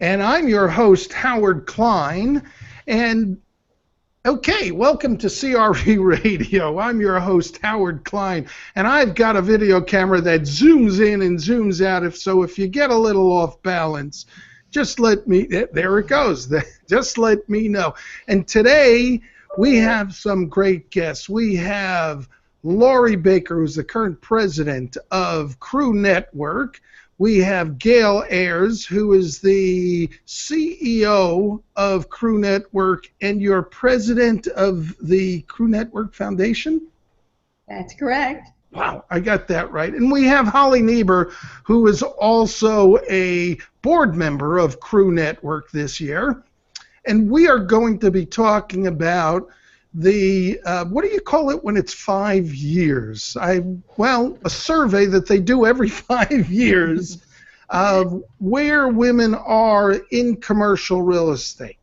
And I'm your host, Howard Klein. And okay, welcome to CRE Radio. I'm your host, Howard Klein, and I've got a video camera that zooms in and zooms out. If you get a little off balance, just let me, there it goes, just let me know. And today we have some great guests. We have Lori Baker, who's the current president of Crew Network. We have Gail Ayers, who is the CEO of Crew Network, and you're president of the Crew Network Foundation? That's correct. Wow, I got that right. And we have Holly Niebuhr, who is also a board member of Crew Network this year. And we are going to be talking about the, what do you call it when it's 5 years? Well, a survey that they do every 5 years of where women are in commercial real estate.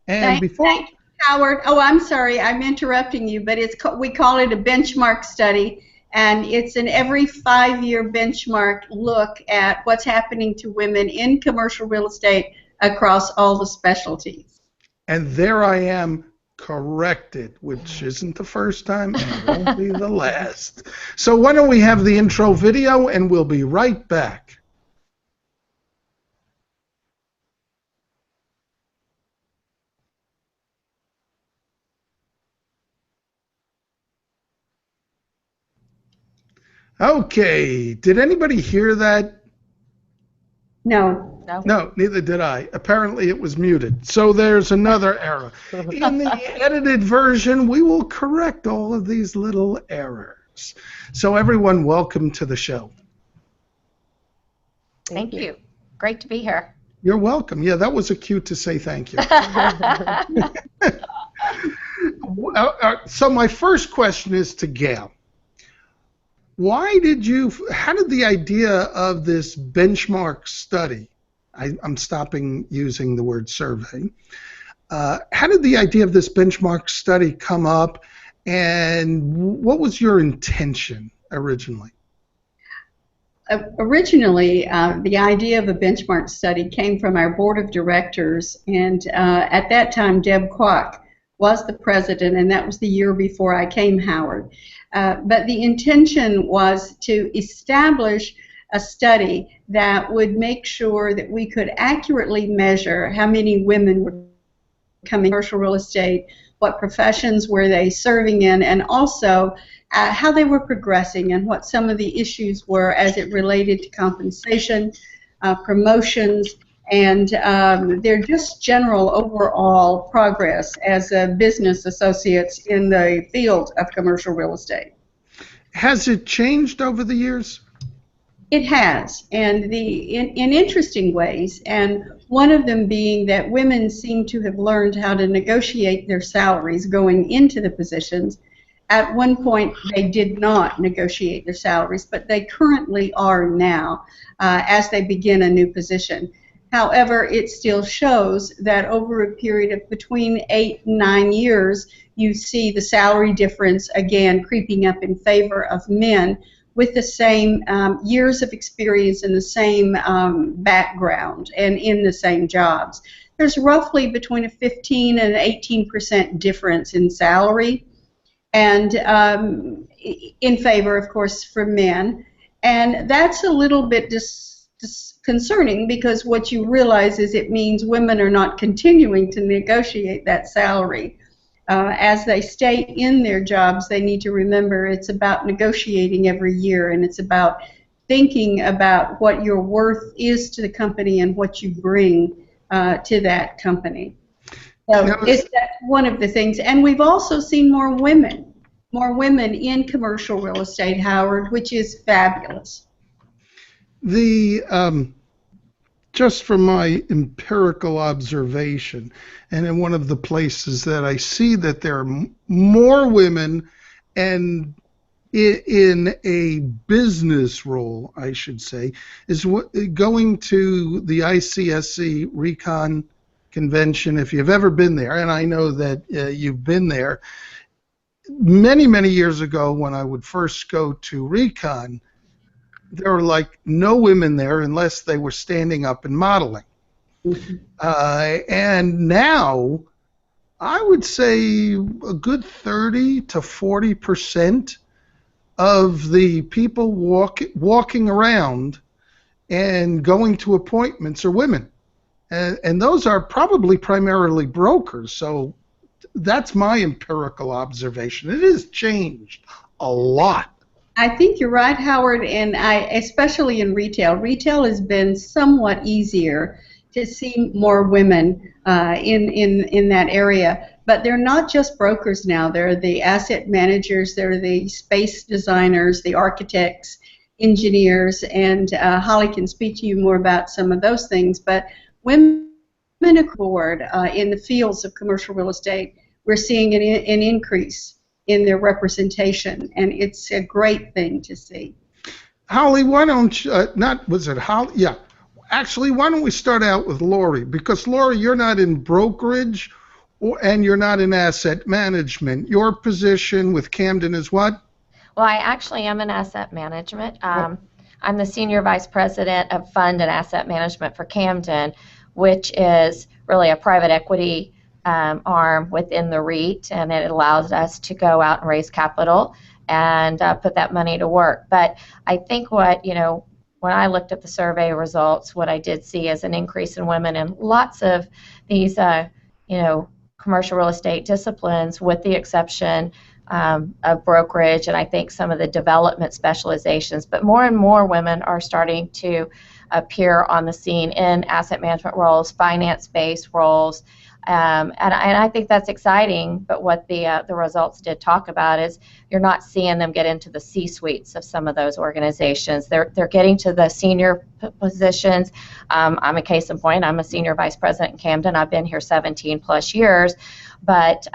And Thank you, Howard. Oh, I'm sorry, I'm interrupting you, but we call it a benchmark study, and it's an every 5-year benchmark look at what's happening to women in commercial real estate across all the specialties. And there I am, corrected, which isn't the first time and won't be the last. So why don't we have the intro video, and we'll be right back. Okay, did anybody hear that? No. No, neither did I. Apparently it was muted. So there's another error. In the edited version, we will correct all of these little errors. So everyone, welcome to the show. Thank you. Great to be here. You're welcome. Yeah, that was a cue to say thank you. So my first question is to Gail. How did the idea of this benchmark study, I'm stopping using the word survey, how did the idea of this benchmark study come up, and what was your intention originally? Originally, the idea of a benchmark study came from our board of directors, and at that time, Deb Kwok was the president, and that was the year before I came, Howard. But the intention was to establish a study that would make sure that we could accurately measure how many women were coming to commercial real estate, what professions were they serving in, and also how they were progressing and what some of the issues were as it related to compensation, promotions, and their just general overall progress as business associates in the field of commercial real estate. Has it changed over the years? It has, and in interesting ways, and one of them being that women seem to have learned how to negotiate their salaries going into the positions. At one point, they did not negotiate their salaries, but they currently are now as they begin a new position. However, it still shows that over a period of between 8 and 9 years, you see the salary difference again creeping up in favor of men with the same years of experience and the same background and in the same jobs. There's roughly between a 15 and 18% difference in salary, and in favor, of course, for men. And that's a little bit concerning, because what you realize is it means women are not continuing to negotiate that salary. As they stay in their jobs, they need to remember it's about negotiating every year, and it's about thinking about what your worth is to the company and what you bring to that company. So that's one of the things. And we've also seen more women in commercial real estate, Howard, which is fabulous. Just from my empirical observation, and in one of the places that I see that there are more women and in a business role, I should say, is going to the ICSC Recon Convention. If you've ever been there, and I know that you've been there, many, many years ago when I would first go to Recon, there were like no women there unless they were standing up and modeling. And now, I would say a good 30 to 40% of the people walking around and going to appointments are women. And those are probably primarily brokers. So that's my empirical observation. It has changed a lot. I think you're right, Howard, and especially in retail. Retail has been somewhat easier to see more women in that area. But they're not just brokers now. They're the asset managers, they're the space designers, the architects, engineers, and Holly can speak to you more about some of those things. But women aboard in the fields of commercial real estate, we're seeing an increase in their representation, and it's a great thing to see. Holly, why don't you, was it Holly? Yeah. Actually, why don't we start out with Lori? Because, Lori, you're not in brokerage and you're not in asset management. Your position with Camden is what? Well, I actually am in asset management. I'm the Senior Vice President of Fund and Asset Management for Camden, which is really a private equity arm within the REIT, and it allows us to go out and raise capital and put that money to work. But I think when I looked at the survey results, what I did see is an increase in women in lots of these, commercial real estate disciplines, with the exception of brokerage and I think some of the development specializations. But more and more women are starting to appear on the scene in asset management roles, finance-based roles. And I think that's exciting, but what the results did talk about is you're not seeing them get into the C-suites of some of those organizations. They're getting to the senior positions. I'm a case in point. I'm a senior vice president in Camden. I've been here 17 plus years, but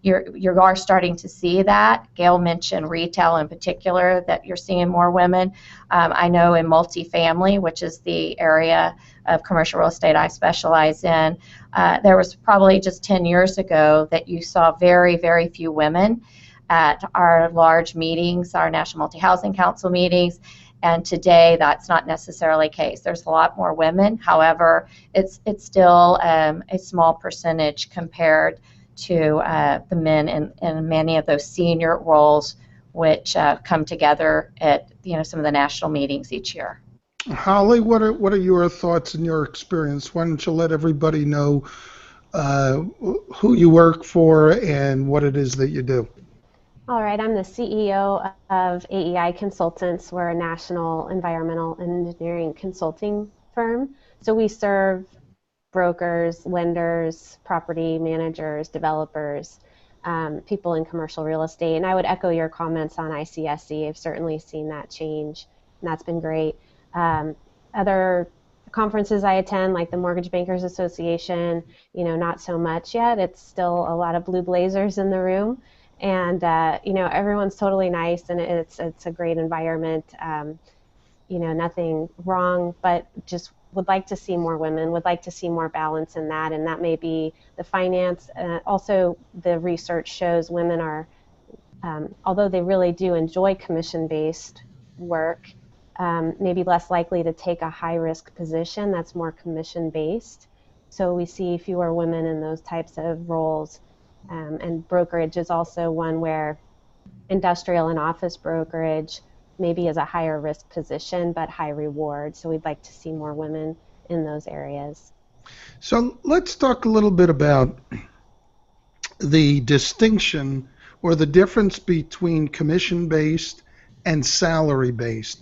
you are starting to see that. Gail mentioned retail in particular, that you're seeing more women. I know in multifamily, which is the area of commercial real estate I specialize in, there was probably just 10 years ago that you saw very, very few women at our large meetings, our National Multi-Housing Council meetings, and today that's not necessarily the case. There's a lot more women. However, it's still a small percentage compared to the men in many of those senior roles, which come together at some of the national meetings each year. Holly, what are your thoughts and your experience? Why don't you let everybody know who you work for and what it is that you do? All right, I'm the CEO of AEI Consultants. We're a national environmental engineering consulting firm. So we serve brokers, lenders, property managers, developers, people in commercial real estate. And I would echo your comments on ICSC. I've certainly seen that change, and that's been great. Other conferences I attend, like the Mortgage Bankers Association, not so much yet. It's still a lot of blue blazers in the room, and everyone's totally nice, and it's a great environment. Nothing wrong, but just would like to see more women, would like to see more balance in that, and that may be the finance. Also, the research shows women are, although they really do enjoy commission-based work, maybe less likely to take a high-risk position that's more commission-based. So we see fewer women in those types of roles. And brokerage is also one where industrial and office brokerage maybe is a higher risk position but high reward. So we'd like to see more women in those areas. So let's talk a little bit about the distinction or the difference between commission-based and salary-based.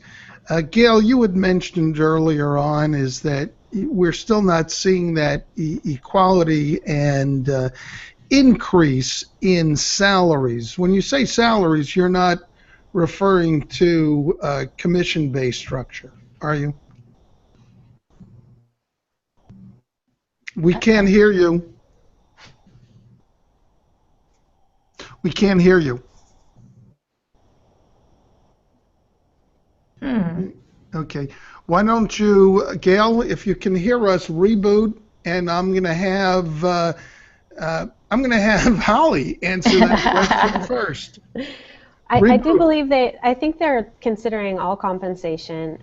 Gail, you had mentioned earlier on is that we're still not seeing that equality and increase in salaries. When you say salaries, you're not referring to a commission-based structure, are you? We can't hear you. We can't hear you. Okay. Why don't you, Gail, if you can hear us, reboot, and I'm going to have Holly answer that question first. I do believe I think they're considering all compensation.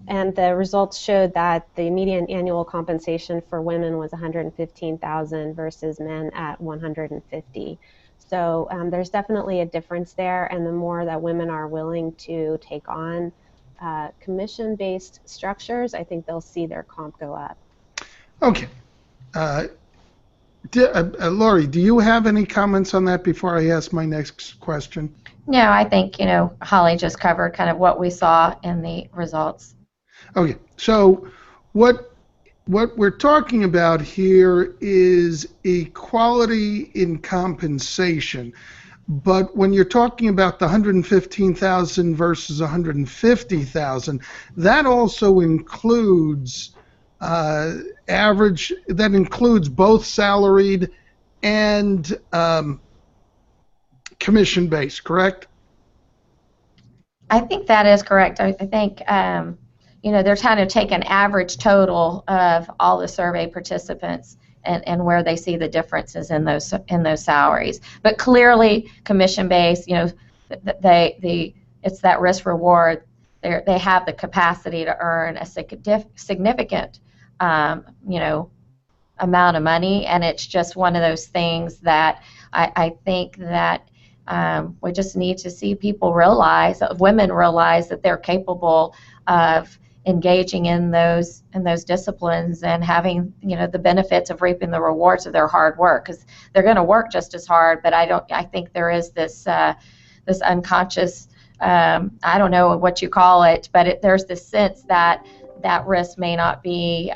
And the results showed that the median annual compensation for women was $115,000 versus men at $150,000. So there's definitely a difference there, and the more that women are willing to take on commission-based structures, I think they'll see their comp go up. Okay. Lori, do you have any comments on that before I ask my next question? No, I think, Holly just covered kind of what we saw in the results. Okay, so what we're talking about here is equality in compensation. But when you're talking about the 115,000 versus 150,000, that also includes that includes both salaried and commission-based, correct? I think that is correct. I think they're trying to take an average total of all the survey participants and where they see the differences in those salaries. But clearly, commission-based, it's that risk reward. They have the capacity to earn a significant amount of money, and it's just one of those things that I think that we just need to see people realize, women realize, that they're capable of engaging in those disciplines and having the benefits of reaping the rewards of their hard work, because they're going to work just as hard. But I think there is this unconscious, I don't know what you call it, but there's this sense that risk may not be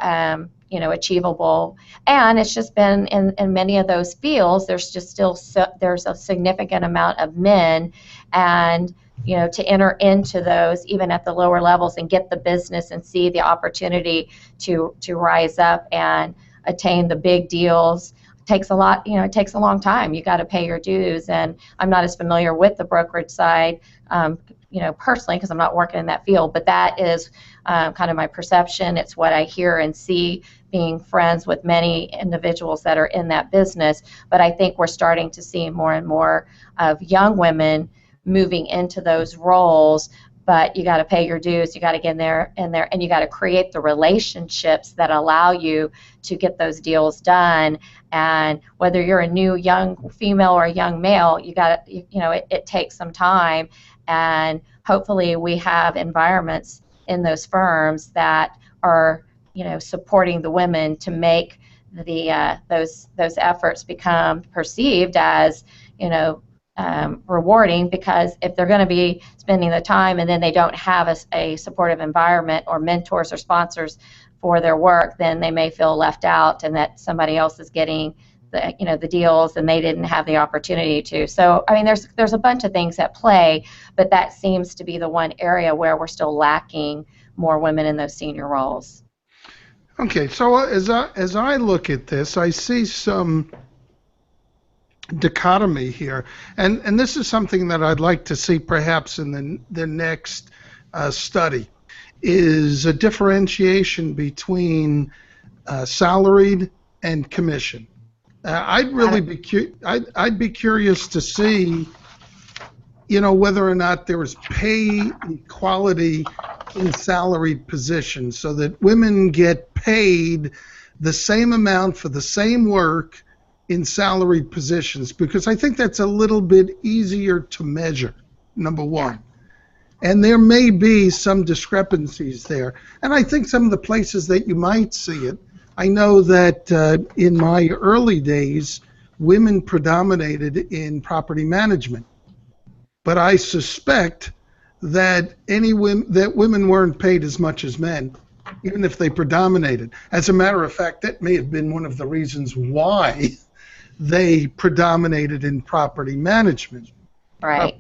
achievable. And it's just been in many of those fields, there's a significant amount of men, and to enter into those even at the lower levels and get the business and see the opportunity to rise up and attain the big deals takes a lot. It takes a long time. You got to pay your dues, and I'm not as familiar with the brokerage side personally, because I'm not working in that field, but that is kind of my perception. It's what I hear and see, being friends with many individuals that are in that business. But I think we're starting to see more and more of young women moving into those roles. But you got to pay your dues. You got to get in there, and you got to create the relationships that allow you to get those deals done. And whether you're a new young female or a young male, you got to, it takes some time. And hopefully, we have environments in those firms that are, supporting the women to make those efforts become perceived as, rewarding. Because if they're going to be spending the time and then they don't have a supportive environment or mentors or sponsors for their work, then they may feel left out, and that somebody else is getting the deals and they didn't have the opportunity to. So I mean, there's a bunch of things at play, but that seems to be the one area where we're still lacking more women in those senior roles. Okay, so as I look at this, I see some dichotomy here, and this is something that I'd like to see perhaps in the next study, is a differentiation between salaried and commission. I'd really I'd be curious to see, whether or not there is pay equality in salaried positions, so that women get paid the same amount for the same work in salaried positions, because I think that's a little bit easier to measure, number one. And there may be some discrepancies there. And I think some of the places that you might see it, I know that in my early days, women predominated in property management. But I suspect that women weren't paid as much as men, even if they predominated. As a matter of fact, that may have been one of the reasons why they predominated in property management. Right.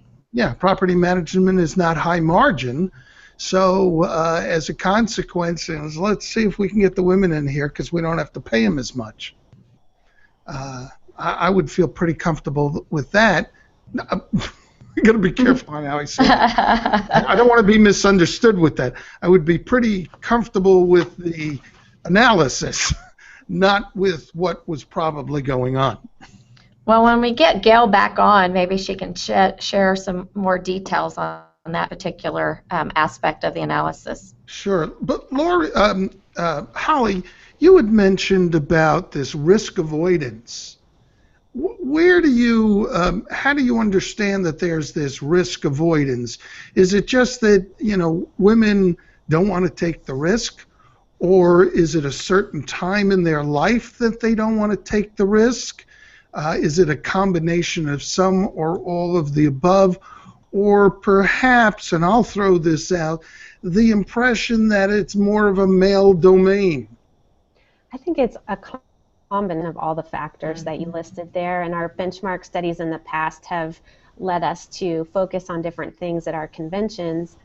Property management is not high margin. So as a consequence, let's see if we can get the women in here because we don't have to pay them as much. I would feel pretty comfortable with that. I'm going to be careful on how I say it. I don't want to be misunderstood with that. I would be pretty comfortable with the analysis, not with what was probably going on. Well, when we get Gail back on, maybe she can share some more details on that particular aspect of the analysis. Sure. But Lori, Holly, you had mentioned about this risk avoidance. Where do you, how do you understand that there's this risk avoidance? Is it just that, women don't want to take the risk? Or is it a certain time in their life that they don't want to take the risk? Is it a combination of some or all of the above? Or perhaps, and I'll throw this out, the impression that it's more of a male domain? I think it's a combination of all the factors that you listed there, and our benchmark studies in the past have led us to focus on different things at our conventions.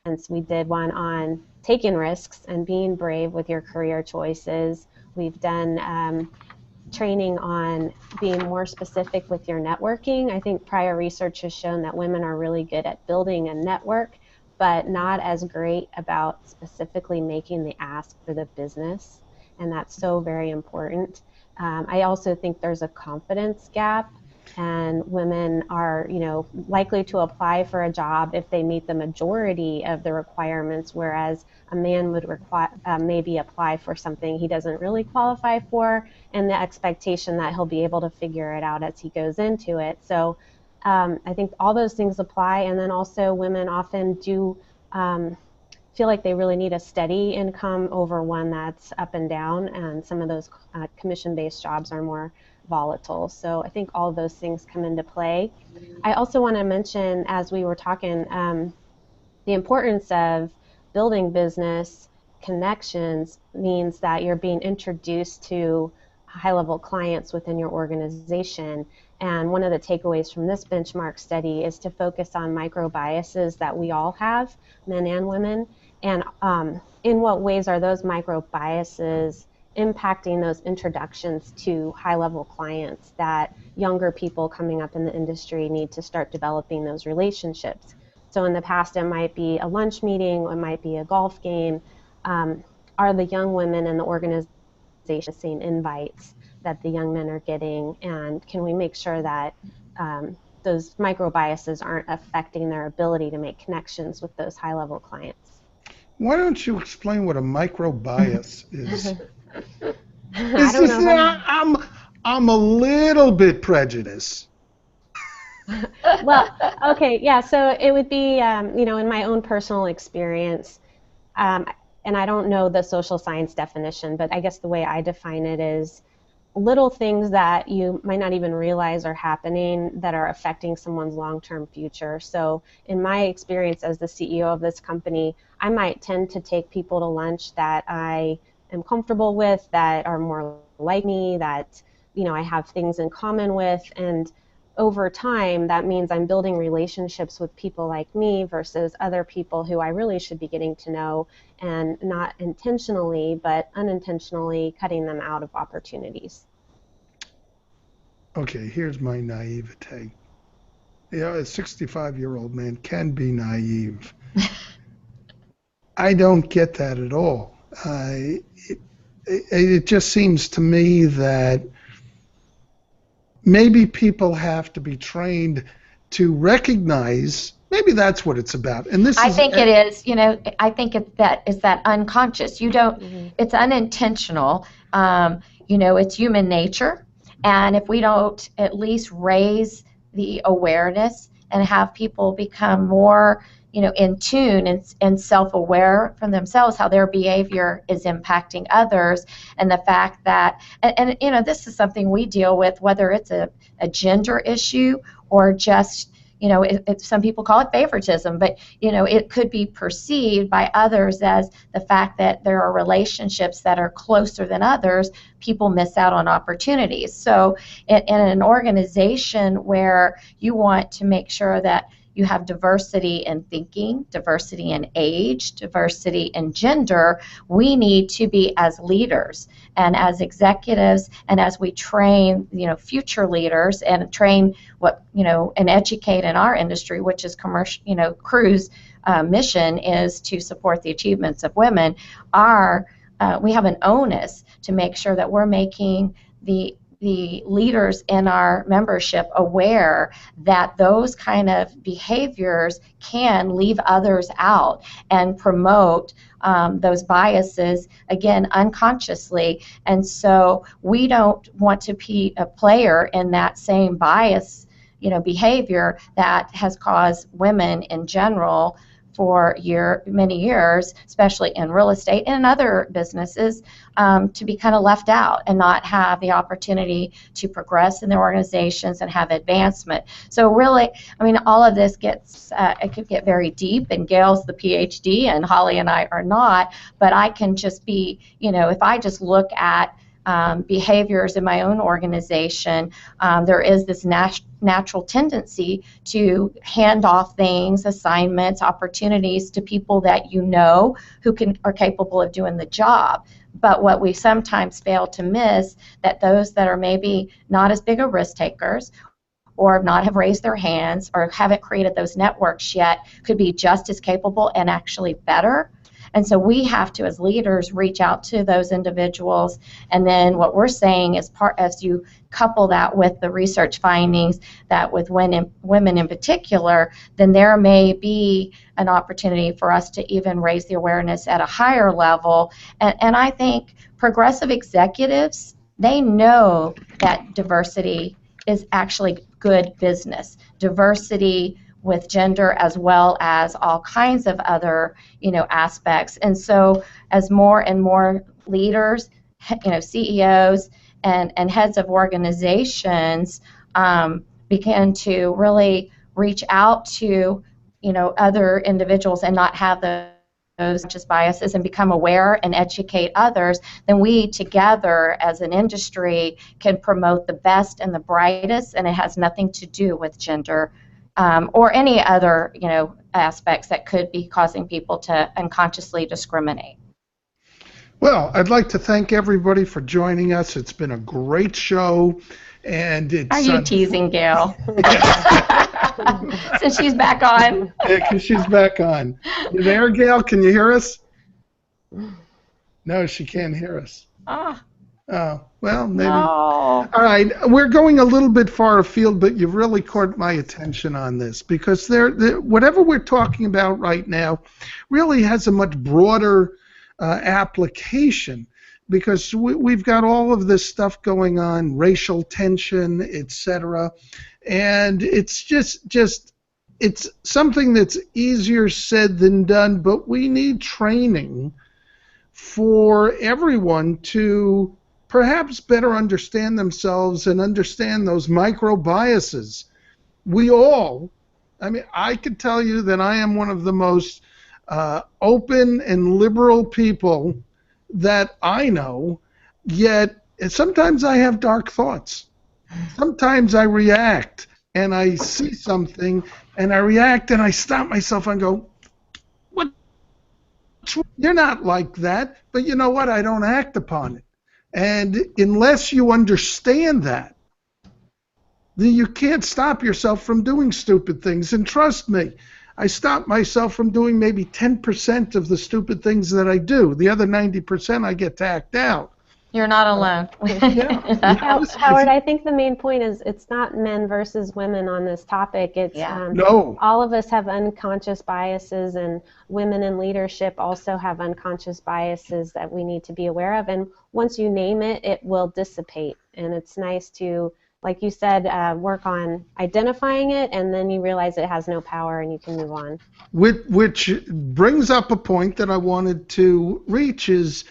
And so we did one on taking risks and being brave with your career choices. We've done training on being more specific with your networking. I think prior research has shown that women are really good at building a network, but not as great about specifically making the ask for the business, and that's so very important. I also think there's a confidence gap, and women are, likely to apply for a job if they meet the majority of the requirements, whereas a man would maybe apply for something he doesn't really qualify for, and the expectation that he'll be able to figure it out as he goes into it. So I think all those things apply, and then also women often do feel like they really need a steady income over one that's up and down, and some of those commission-based jobs are more volatile. So I think all of those things come into play. I also want to mention, as we were talking, the importance of building business connections means that you're being introduced to high-level clients within your organization. And one of the takeaways from this benchmark study is to focus on micro biases that we all have, men and women, and in what ways are those micro biases impacting those introductions to high-level clients that younger people coming up in the industry need to start developing those relationships. So in the past, it might be a lunch meeting, it might be a golf game. Are the young women in the organization seeing invites that the young men are getting, and can we make sure that those micro biases aren't affecting their ability to make connections with those high-level clients? Why don't you explain what a micro bias is? I don't know. I'm a little bit prejudiced. Well, okay, yeah, so it would be, in my own personal experience, and I don't know the social science definition, but I guess the way I define it is little things that you might not even realize are happening that are affecting someone's long-term future. So in my experience as the CEO of this company, I might tend to take people to lunch that I am comfortable with, that are more like me, that I have things in common with, and over time that means I'm building relationships with people like me versus other people who I really should be getting to know, and not intentionally but unintentionally cutting them out of opportunities. Okay, here's my naivete. A 65-year-old man can be naive. I don't get that at all. It just seems to me that maybe people have to be trained to recognize, maybe that's what it's about. And this I think it is, I think it's that unconscious. You don't, it's unintentional. It's human nature. And if we don't at least raise the awareness and have people become more, in tune and self-aware from themselves, how their behavior is impacting others, and the fact that, and this is something we deal with, whether it's a gender issue or just, some people call it favoritism, but, it could be perceived by others as the fact that there are relationships that are closer than others, people miss out on opportunities. So in an organization where you want to make sure that you have diversity in thinking, diversity in age, diversity in gender, we need to be, as leaders and as executives, and as we train, future leaders and train and educate in our industry, which is commercial, Cru's mission is to support the achievements of women. We have an onus to make sure that we're making the the leaders in our membership aware that those kind of behaviors can leave others out and promote those biases, again, unconsciously. And so we don't want to be a player in that same bias, behavior that has caused women in general for many years, especially in real estate and other businesses, to be kind of left out and not have the opportunity to progress in their organizations and have advancement. So really, all of this it could get very deep, and Gail's the PhD and Holly and I are not, but I can just be, if I just look at behaviors in my own organization, there is this natural tendency to hand off things, assignments, opportunities to people that who are capable of doing the job. But what we sometimes fail to miss, that those that are maybe not as big a risk takers or not have raised their hands or haven't created those networks yet could be just as capable and actually better. And so we have to, as leaders, reach out to those individuals. And then what we're saying is, as you couple that with the research findings, that with women in particular, then there may be an opportunity for us to even raise the awareness at a higher level. And I think progressive executives, they know that diversity is actually good business. Diversity with gender as well as all kinds of other, aspects. And so as more and more leaders, CEOs and heads of organizations begin to really reach out to, other individuals and not have those just biases and become aware and educate others, then we together as an industry can promote the best and the brightest, and it has nothing to do with gender or any other, aspects that could be causing people to unconsciously discriminate. Well, I'd like to thank everybody for joining us. It's been a great show, and it's. Are you teasing Gail? Since she's back on. Yeah, because she's back on. You there, Gail? Can you hear us? No, she can't hear us. Oh, well, maybe. No. All right, we're going a little bit far afield, but you've really caught my attention on this, because whatever we're talking about right now really has a much broader application, because we've got all of this stuff going on, racial tension, etc., and it's just it's something that's easier said than done, but we need training for everyone to perhaps better understand themselves and understand those micro biases. I could tell you that I am one of the most open and liberal people that I know, yet sometimes I have dark thoughts. Sometimes I react and I see something and I react and I stop myself and go, "What? You're not like that," but you know what? I don't act upon it. And unless you understand that, then you can't stop yourself from doing stupid things. And trust me, I stop myself from doing maybe 10% of the stupid things that I do. The other 90% I get to act out. You're not alone. Howard, I think the main point is it's not men versus women on this topic. It's no. All of us have unconscious biases, and women in leadership also have unconscious biases that we need to be aware of. And once you name it, it will dissipate. And it's nice to, like you said, work on identifying it, and then you realize it has no power and you can move on. Which brings up a point that I wanted to reach, is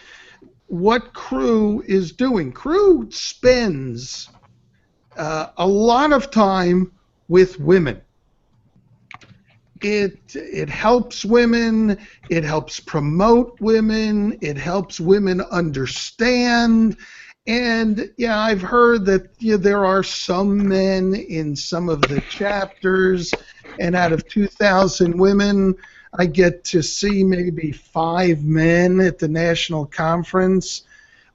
what Crew is doing. Crew spends a lot of time with women. It helps women, it helps promote women, it helps women understand. And yeah, I've heard that there are some men in some of the chapters, and out of 2,000 women, I get to see maybe 5 men at the national conference.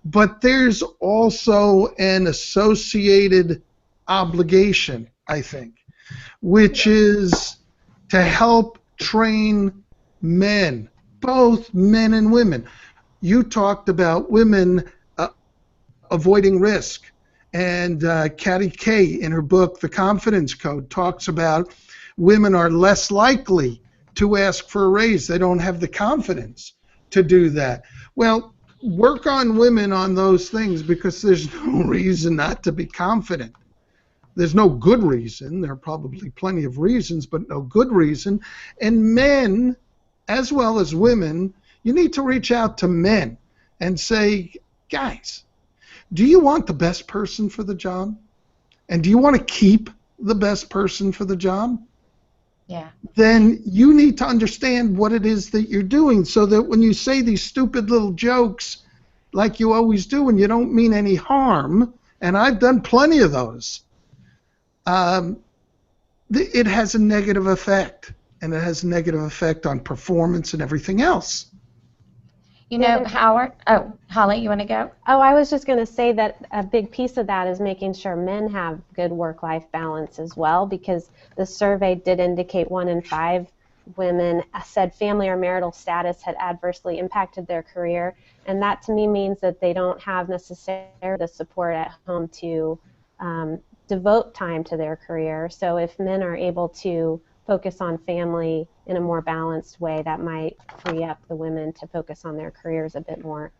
But there's also an associated obligation, I think, which is to help train men, both men and women. You talked about women avoiding risk, And Katty Kay, in her book, The Confidence Code, talks about women are less likely to ask for a raise. They don't have the confidence to do that. Well, work on women on those things, because there's no reason not to be confident. There's no good reason. There are probably plenty of reasons, but no good reason. And men, as well as women, you need to reach out to men and say, guys, do you want the best person for the job? And do you want to keep the best person for the job? Yeah. Then you need to understand what it is that you're doing, so that when you say these stupid little jokes like you always do and you don't mean any harm, and I've done plenty of those, it has a negative effect, and it has a negative effect on performance and everything else. You know, Howard, oh, Holly, you want to go? Oh, I was just going to say that a big piece of that is making sure men have good work-life balance as well, because the survey did indicate 1 in 5 women said family or marital status had adversely impacted their career, and that to me means that they don't have necessarily the support at home to devote time to their career. So if men are able to focus on family in a more balanced way, that might free up the women to focus on their careers a bit more.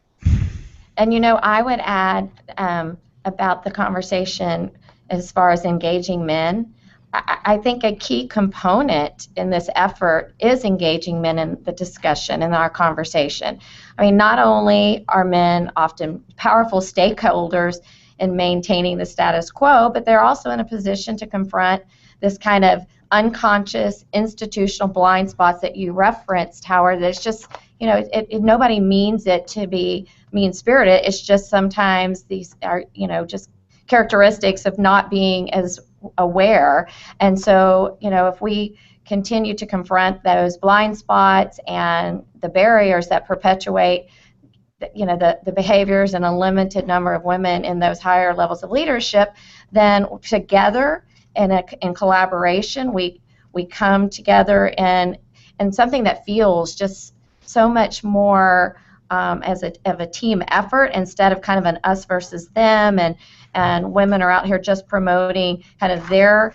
And you know, I would add about the conversation as far as engaging men. I think a key component in this effort is engaging men in the discussion, in our conversation. I mean, not only are men often powerful stakeholders in maintaining the status quo, but they're also in a position to confront this kind of unconscious institutional blind spots that you referenced, Howard. It's just, you know, nobody means it to be mean-spirited. It's just sometimes these are, you know, just characteristics of not being as aware. And so, you know, if we continue to confront those blind spots and the barriers that perpetuate, you know, the behaviors and a limited number of women in those higher levels of leadership, then together in collaboration, we come together and something that feels just so much more of a team effort, instead of kind of an us versus them, and women are out here just promoting kind of their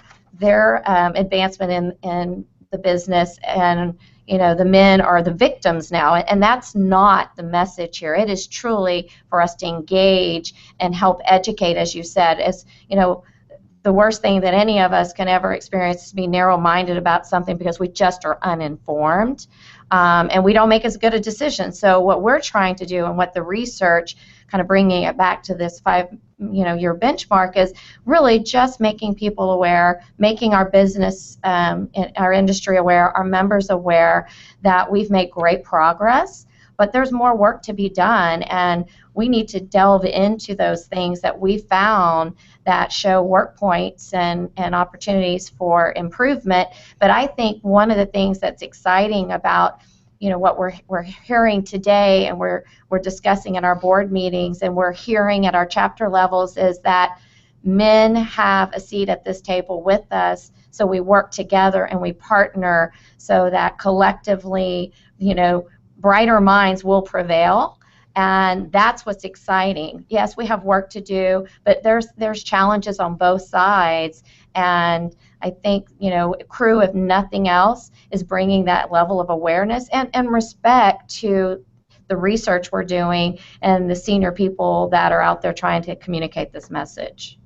advancement in the business, and you know, the men are the victims now, and that's not the message here. It is truly for us to engage and help educate, as you said. As you know, the worst thing that any of us can ever experience is to be narrow-minded about something because we just are uninformed, and we don't make as good a decision. So what we're trying to do, and what the research, kind of bringing it back to this 5-year benchmark, is really just making people aware, making our business, our industry aware, our members aware that we've made great progress, but there's more work to be done, and we need to delve into those things that we found that show work points and opportunities for improvement. But I think one of the things that's exciting about, you know, what we're hearing today, and we're discussing in our board meetings, and we're hearing at our chapter levels, is that men have a seat at this table with us. So we work together and we partner so that collectively, you know, brighter minds will prevail. And that's what's exciting. Yes, we have work to do, but there's challenges on both sides. And I think, you know, Crew, if nothing else, is bringing that level of awareness and respect to the research we're doing and the senior people that are out there trying to communicate this message.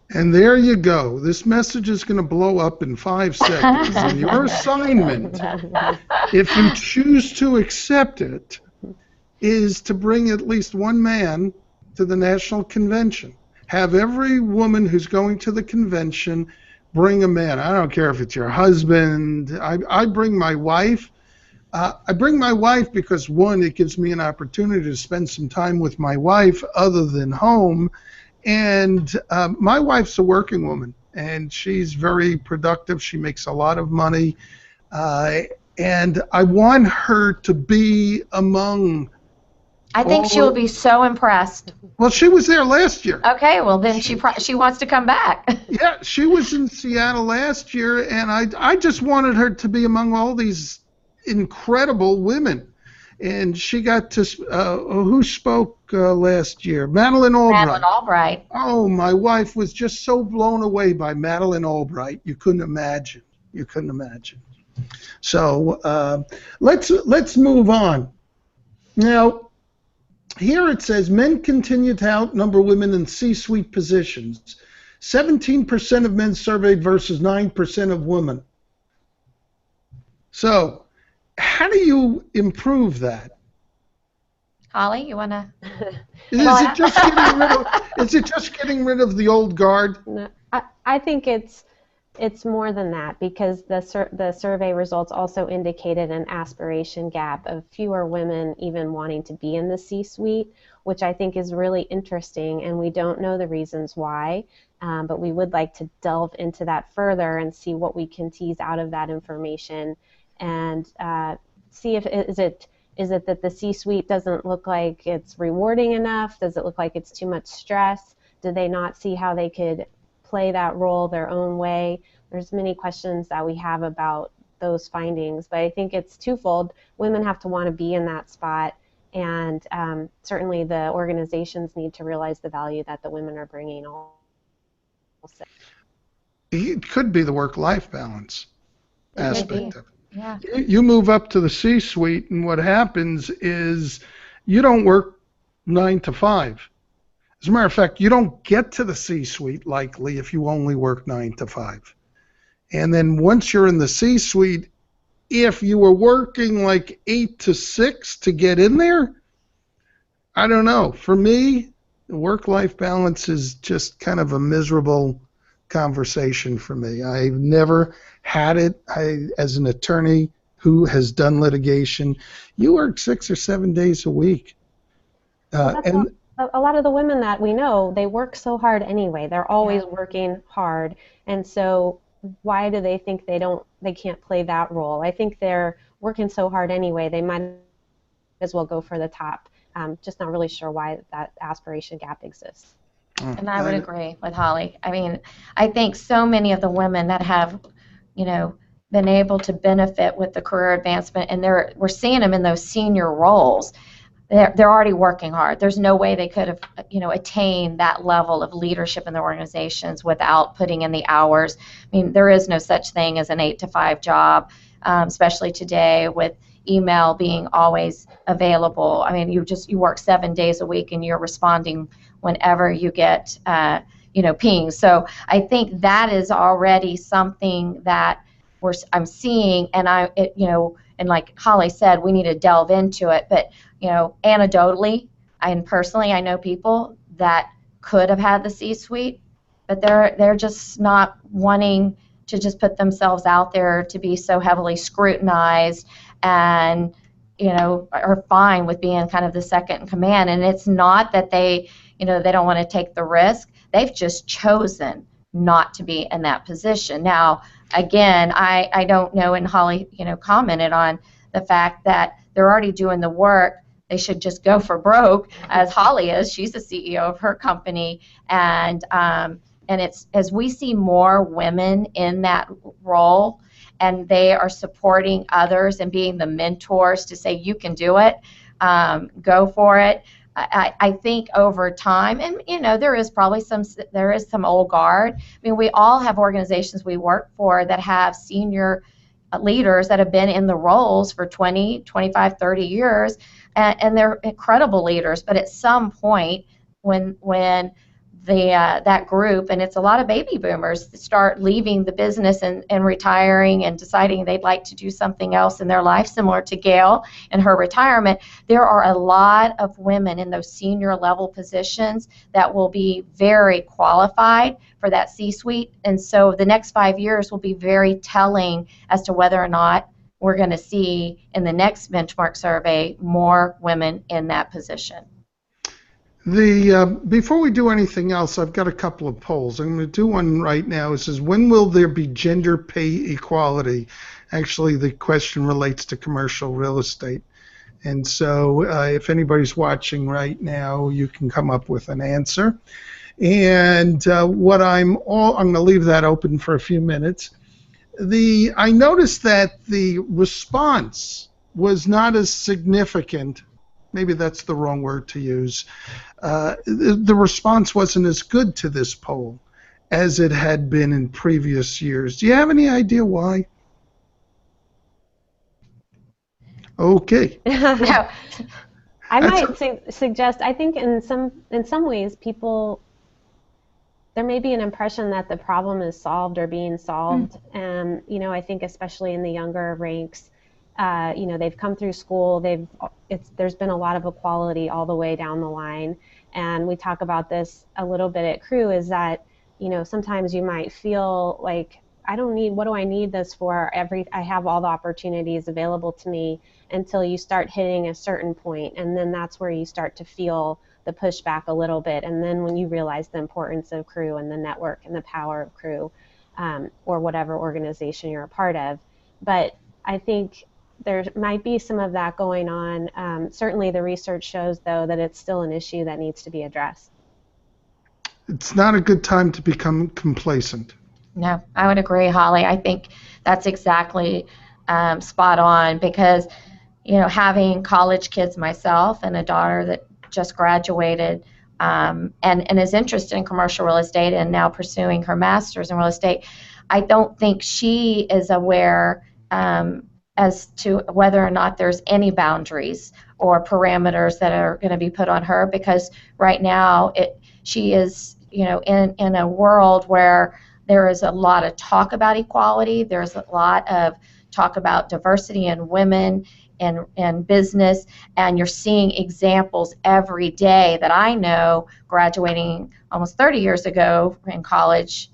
And there you go. This message is going to blow up in 5 seconds. And your assignment, if you choose to accept it, is to bring at least one man to the national convention. Have every woman who's going to the convention bring a man. I don't care if it's your husband. I bring my wife. I bring my wife because, one, it gives me an opportunity to spend some time with my wife other than home. And my wife's a working woman, and she's very productive. She makes a lot of money. And I want her to be among... I think she'll be so impressed. Well, she was there last year. Okay, well then she wants to come back. Yeah, she was in Seattle last year, and I just wanted her to be among all these incredible women. and she got to, who spoke last year? Madeleine Albright. Madeleine Albright. Oh, my wife was just so blown away by Madeleine Albright. You couldn't imagine. You couldn't imagine. So let's move on. Now, here it says men continue to outnumber women in C-suite positions. 17% of men surveyed versus 9% of women. So, how do you improve that? Holly, you want to? Is it just getting rid of the old guard? No, I think it's more than that, because the survey results also indicated an aspiration gap of fewer women even wanting to be in the C-suite, which I think is really interesting, and we don't know the reasons why, but we would like to delve into that further and see what we can tease out of that information, and see if is it that the C-suite doesn't look like it's rewarding enough? Does it look like it's too much stress? Do they not see how they could play that role their own way? There's many questions that we have about those findings, but I think it's twofold. Women have to want to be in that spot, and certainly the organizations need to realize the value that the women are bringing also. It could be the work-life balance aspect of it. Yeah. You move up to the C-suite, and what happens is you don't work 9 to 5. As a matter of fact, you don't get to the C-suite likely if you only work 9 to 5. And then once you're in the C-suite, if you were working like 8 to 6 to get in there, I don't know. For me, the work-life balance is just kind of a miserable conversation for me. I've never had it. As an attorney who has done litigation, you work 6 or 7 days a week. A lot of the women that we know, they work so hard anyway. They're always working hard, and so why do they think they can't play that role? I think they're working so hard anyway, they might as well go for the top. Just not really sure why that aspiration gap exists. And I would agree with Holly. I mean, I think so many of the women that have, been able to benefit with the career advancement, and we're seeing them in those senior roles. They're already working hard. There's no way they could have, attained that level of leadership in their organizations without putting in the hours. I mean, there is no such thing as an 8 to 5 job, especially today with email being always available. I mean, you work 7 days a week and you're responding whenever you get, pings. So I think that is already something that I'm seeing, and and like Holly said, we need to delve into it. But anecdotally and personally, I know people that could have had the C-suite, but they're just not wanting to just put themselves out there to be so heavily scrutinized, and are fine with being kind of the second in command. And it's not that they don't want to take the risk. They've just chosen not to be in that position. Now, again, I don't know, and Holly, commented on the fact that they're already doing the work. They should just go for broke, as Holly is. She's the CEO of her company, and it's as we see more women in that role, and they are supporting others and being the mentors to say, you can do it, go for it. I think over time, and there is probably some old guard. I mean, we all have organizations we work for that have senior leaders that have been in the roles for 20, 25, 30 years, and they're incredible leaders. But at some point, when that group, and it's a lot of baby boomers, start leaving the business and retiring and deciding they'd like to do something else in their life, similar to Gail and her retirement, there are a lot of women in those senior level positions that will be very qualified for that C-suite. And so the next 5 years will be very telling as to whether or not we're going to see in the next benchmark survey more women in that position. Before we do anything else, I've got a couple of polls. I'm going to do one right now. It says, when will there be gender pay equality? Actually, the question relates to commercial real estate. And so if anybody's watching right now, you can come up with an answer. And I'm going to leave that open for a few minutes. I noticed that the response was not as significant. Maybe that's the wrong word to use. The response wasn't as good to this poll as it had been in previous years. Do you have any idea why? Okay. No. I might suggest, I think in some ways people, there may be an impression that the problem is solved or being solved. And, you know, I think especially in the younger ranks, you know, they've come through school, there's been a lot of equality all the way down the line. And we talk about this a little bit at Crew, is that, you know, sometimes you might feel like, what do I need this for? I have all the opportunities available to me, until you start hitting a certain point, and then that's where you start to feel the pushback a little bit. And then when you realize the importance of Crew and the network and the power of Crew, or whatever organization you're a part of. But I think there might be some of that going on. Certainly the research shows, though, that it's still an issue that needs to be addressed. It's not a good time to become complacent. No, I would agree, Holly. I think that's exactly spot on, because, you know, having college kids myself and a daughter that just graduated and is interested in commercial real estate and now pursuing her master's in real estate, I don't think she is aware as to whether or not there's any boundaries or parameters that are going to be put on her, because right now she is, you know, in a world where there is a lot of talk about equality. There's a lot of talk about diversity in women and business, and you're seeing examples every day that I know, graduating almost 30 years ago in college,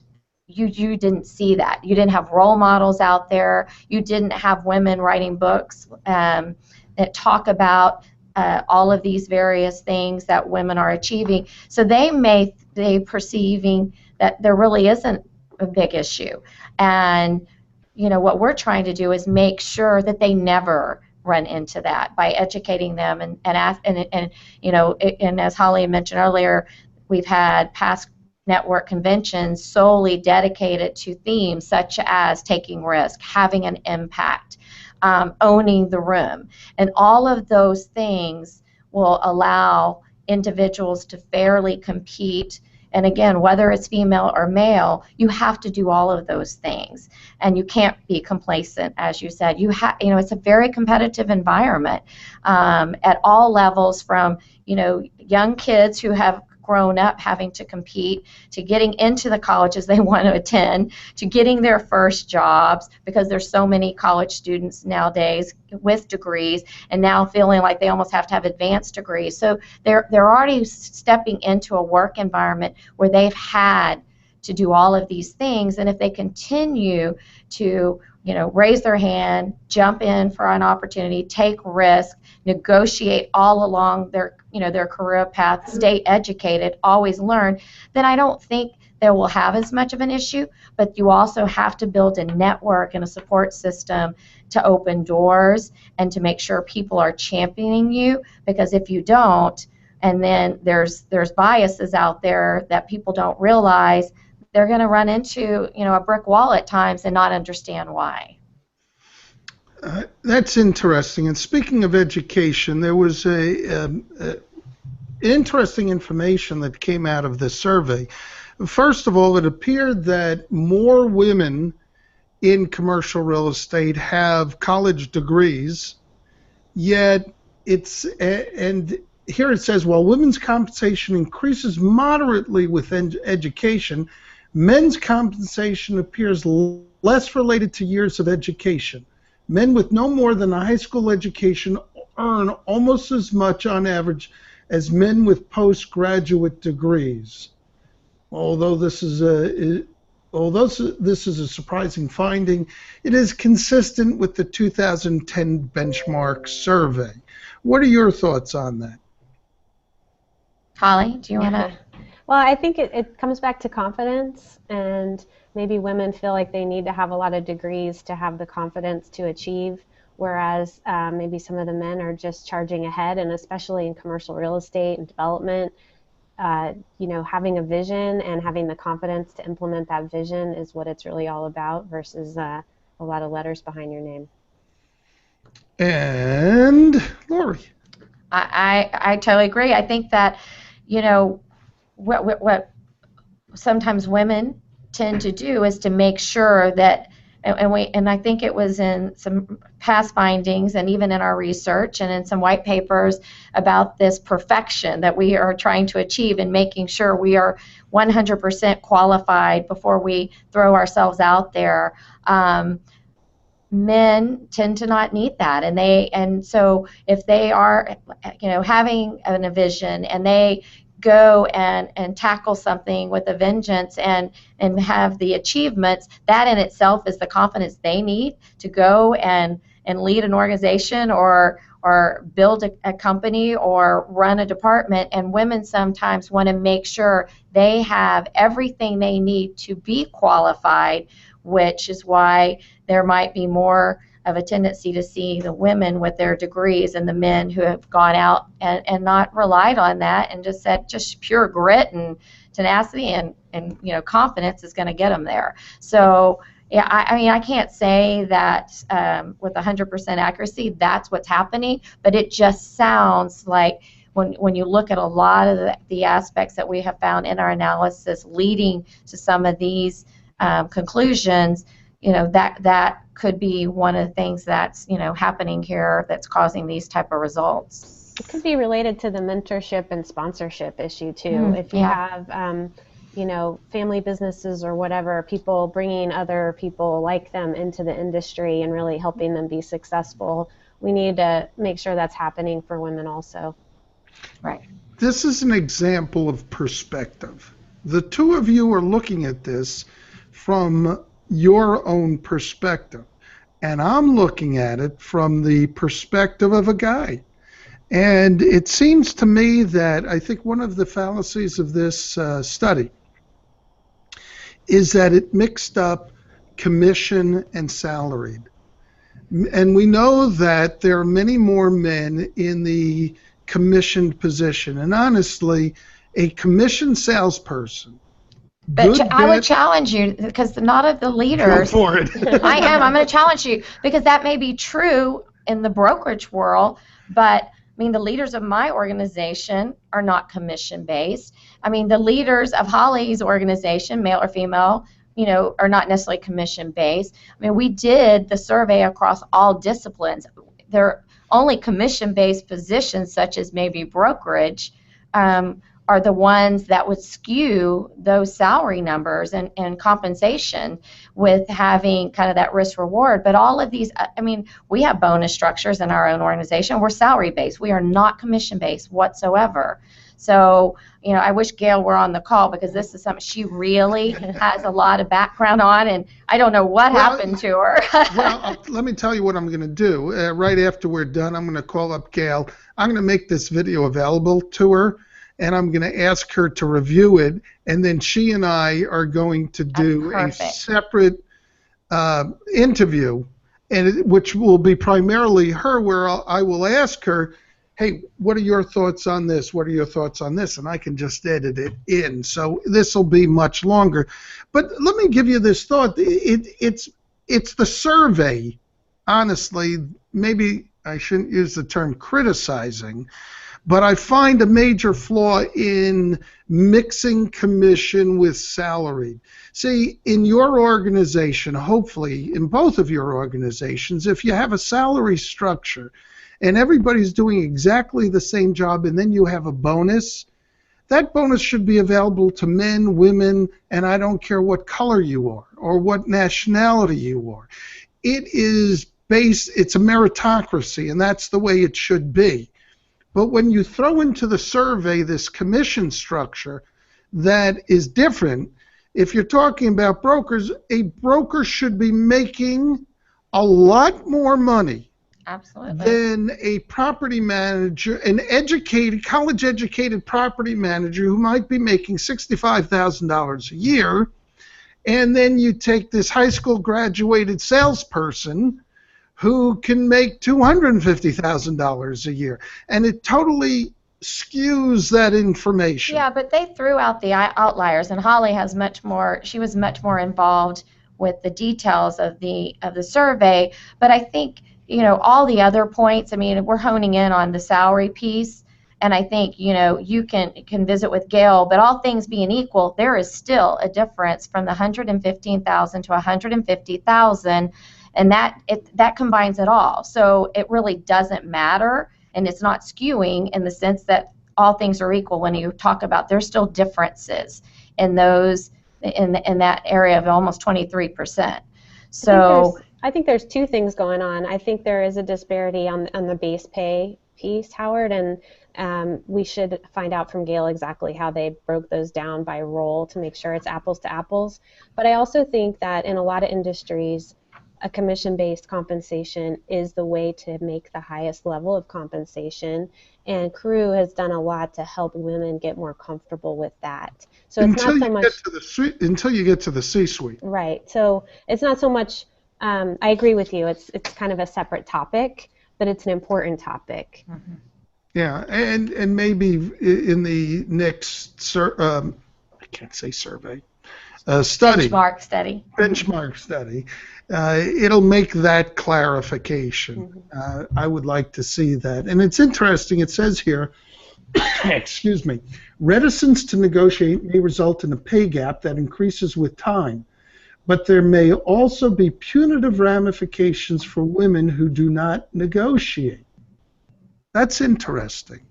you didn't see that. You didn't have role models out there. You didn't have women writing books that talk about all of these various things that women are achieving. So they perceiving that there really isn't a big issue. And, you know, what we're trying to do is make sure that they never run into that by educating them and you know, and as Holly mentioned earlier, we've had past network conventions solely dedicated to themes such as taking risk, having an impact, owning the room, and all of those things will allow individuals to fairly compete. And again, whether it's female or male, you have to do all of those things, and you can't be complacent, as you said. You know, it's a very competitive environment at all levels, from, you know, young kids who have grown up having to compete, to getting into the colleges they want to attend, to getting their first jobs, because there's so many college students nowadays with degrees, and now feeling like they almost have to have advanced degrees. So they're already stepping into a work environment where they've had to do all of these things, and if they continue to, you know, raise their hand, jump in for an opportunity, take risk, negotiate all along their, you know, their career path, stay educated, always learn, then I don't think they will have as much of an issue. But you also have to build a network and a support system to open doors and to make sure people are championing you, because if you don't, and then there's biases out there that people don't realize, they're going to run into, you know, a brick wall at times and not understand why. That's interesting. And speaking of education, there was interesting information that came out of this survey. First of all, it appeared that more women in commercial real estate have college degrees, yet and here it says, while women's compensation increases moderately with education, men's compensation appears less related to years of education. Men with no more than a high school education earn almost as much on average as men with postgraduate degrees. Although this is a surprising finding, it is consistent with the 2010 benchmark survey. What are your thoughts on that? Holly, do you want to? Well, I think it comes back to confidence, and maybe women feel like they need to have a lot of degrees to have the confidence to achieve, whereas maybe some of the men are just charging ahead, and especially in commercial real estate and development, you know, having a vision and having the confidence to implement that vision is what it's really all about, versus a lot of letters behind your name. And Lori. I totally agree. I think that, you know, what sometimes women tend to do is to make sure that, and I think it was in some past findings and even in our research and in some white papers about this perfection that we are trying to achieve and making sure we are 100% qualified before we throw ourselves out there. Men tend to not need that, and so if they are, you know, having a vision and they go and tackle something with a vengeance and have the achievements, that in itself is the confidence they need to go and lead an organization or build a company or run a department. And women sometimes want to make sure they have everything they need to be qualified, which is why there might be more of a tendency to see the women with their degrees and the men who have gone out and not relied on that and just said just pure grit and tenacity and you know, confidence is going to get them there. So yeah, I mean, I can't say that with 100% accuracy that's what's happening, but it just sounds like when you look at a lot of the aspects that we have found in our analysis leading to some of these conclusions, you know, that could be one of the things that's, you know, happening here that's causing these type of results. It could be related to the mentorship and sponsorship issue too. If you have, you know, family businesses or whatever, people bringing other people like them into the industry and really helping them be successful, we need to make sure that's happening for women also. Right. This is an example of perspective. The two of you are looking at this from your own perspective, and I'm looking at it from the perspective of a guy. And it seems to me that I think one of the fallacies of this study is that it mixed up commission and salaried. And we know that there are many more men in the commissioned position. And honestly, a commissioned salesperson, but I would challenge you, because not of the leaders. Go for it. I'm going to challenge you, because that may be true in the brokerage world, but I mean, the leaders of my organization are not commission-based. I mean, the leaders of Holly's organization, male or female, you know, are not necessarily commission-based. I mean, we did the survey across all disciplines. There are only commission-based positions, such as maybe brokerage, are the ones that would skew those salary numbers and compensation with having kind of that risk reward. But all of these, I mean, we have bonus structures in our own organization. We're salary based. We are not commission based whatsoever. So, you know, I wish Gail were on the call, because this is something she really has a lot of background on, and I don't know what happened to her. Well, let me tell you what I'm going to do. Right after we're done, I'm going to call up Gail. I'm going to make this video available to her, and I'm going to ask her to review it, and then she and I are going to do a separate interview, which will be primarily her, where I will ask her, hey, what are your thoughts on this? What are your thoughts on this? And I can just edit it in. So this will be much longer. But let me give you this thought. It's the survey, honestly. Maybe I shouldn't use the term criticizing, but I find a major flaw in mixing commission with salaried. See, in your organization, hopefully in both of your organizations, if you have a salary structure and everybody's doing exactly the same job, and then you have a bonus, that bonus should be available to men, women, and I don't care what color you are or what nationality you are. It's a meritocracy, and that's the way it should be. But when you throw into the survey this commission structure that is different, if you're talking about brokers, a broker should be making a lot more money than a property manager, an educated, college-educated property manager who might be making $65,000 a year, and then you take this high school graduated salesperson who can make $250,000 a year, and it totally skews that information. Yeah, but they threw out the outliers, and Holly has she was much more involved with the details of the survey. But I think all the other points, I mean, we're honing in on the salary piece, and I think, you can visit with Gail, but all things being equal, there is still a difference from the 115,000 to 150,000, and that combines it all. So it really doesn't matter, and it's not skewing in the sense that all things are equal. When you talk about, there's still differences in those in that area of almost 23%. So I think there's two things going on. I think there is a disparity on the base pay piece, Howard, and we should find out from Gail exactly how they broke those down by role to make sure it's apples to apples. But I also think that in a lot of industries, a commission-based compensation is the way to make the highest level of compensation, and Crew has done a lot to help women get more comfortable with that. So it's not so much until you get to the C-suite. Right. So it's not so much. I agree with you. It's kind of a separate topic, but it's an important topic. Mm-hmm. Yeah, and maybe in the next I can't say survey. Study. Benchmark study. It'll make that clarification. I would like to see that. And it's interesting, it says here, excuse me, reticence to negotiate may result in a pay gap that increases with time, but there may also be punitive ramifications for women who do not negotiate. That's interesting.